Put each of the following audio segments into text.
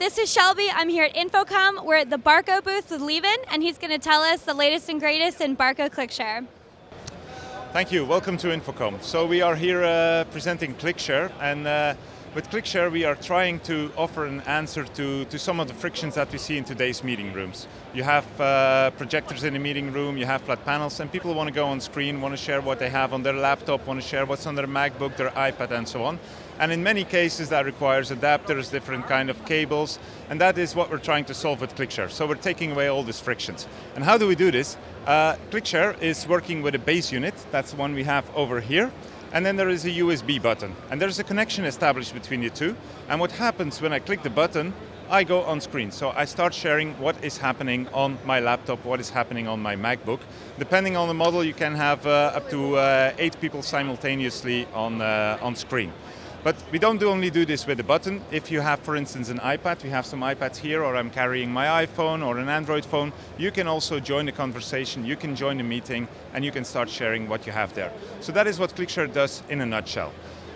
this is Shelby. I'm here at InfoComm. We're at the Barco booth with Levin, and he's going to tell us the latest and greatest in Barco ClickShare. Thank you. Welcome to InfoComm. So we are here presenting ClickShare, and with ClickShare we are trying to offer an answer to some of the frictions that we see in today's meeting rooms. You have projectors in the meeting room, you have flat panels, and people want to go on screen, want to share what they have on their laptop, want to share what's on their MacBook, their iPad, and so on. And in many cases that requires adapters, different kind of cables, and that is what we're trying to solve with ClickShare. So we're taking away all these frictions. And how do we do this? ClickShare is working with a base unit, that's the one we have over here. And then there is a USB button. And there's a connection established between the two. And what happens when I click the button, I go on screen. So I start sharing what is happening on my laptop, what is happening on my MacBook. Depending on the model, you can have up to 8 people simultaneously on screen. But we don't only do this with a button. If you have, for instance, an iPad, we have some iPads here, or I'm carrying my iPhone or an Android phone, you can also join the conversation, you can join the meeting, and you can start sharing what you have there. So that is what ClickShare does in a nutshell.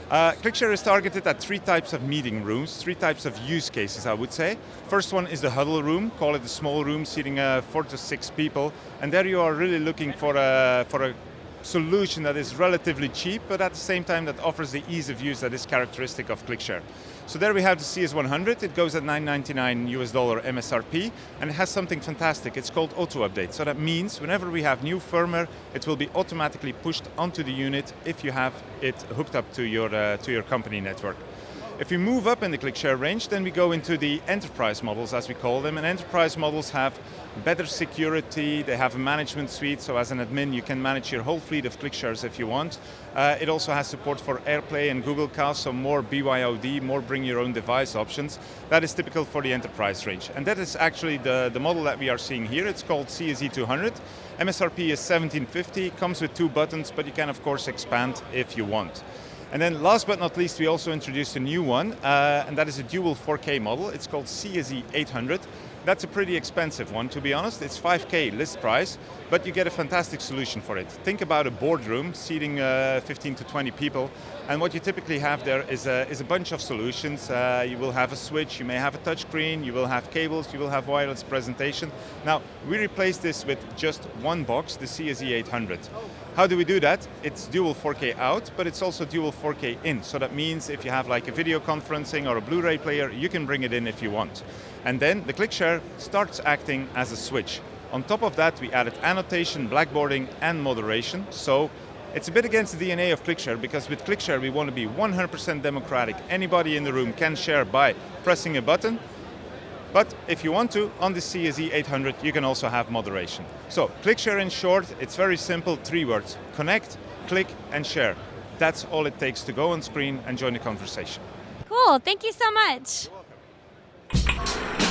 ClickShare is targeted at 3 types of meeting rooms, 3 types of use cases, I would say. First one is the huddle room, call it a small room, seating 4 to 6 people, and there you are really looking for a solution that is relatively cheap, but at the same time that offers the ease of use that is characteristic of ClickShare. So there we have the CS100, it goes at $999 MSRP, and it has something fantastic, it's called auto update. So that means whenever we have new firmware, it will be automatically pushed onto the unit if you have it hooked up to your company network. If we move up in the ClickShare range, then we go into the enterprise models, as we call them, and enterprise models have better security, they have a management suite, so as an admin you can manage your whole fleet of ClickShares if you want. It also has support for AirPlay and Google Cast, so more BYOD, more bring your own device options. That is typical for the enterprise range. And that is actually the model that we are seeing here. It's called CSE200. MSRP is $1,750, comes with 2 buttons, but you can of course expand if you want. And then last but not least, we also introduced a new one, and that is a dual 4K model. It's called CSE800. That's a pretty expensive one, to be honest. It's $5K list price, but you get a fantastic solution for it. Think about a boardroom seating 15 to 20 people, and what you typically have there is a bunch of solutions. You will have a switch, you may have a touchscreen, you will have cables, you will have wireless presentation. Now, we replaced this with just one box, the CSE800. How do we do that? It's dual 4K out, but it's also dual 4K in. So that means if you have like a video conferencing or a Blu-ray player, you can bring it in if you want. And then the ClickShare starts acting as a switch. On top of that, we added annotation, blackboarding, and moderation. So it's a bit against the DNA of ClickShare, because with ClickShare we want to be 100% democratic. Anybody in the room can share by pressing a button. But if you want to, on the CSE800, you can also have moderation. So ClickShare in short, it's very simple, 3 words. Connect, click, and share. That's all it takes to go on screen and join the conversation. Cool, thank you so much. You're welcome.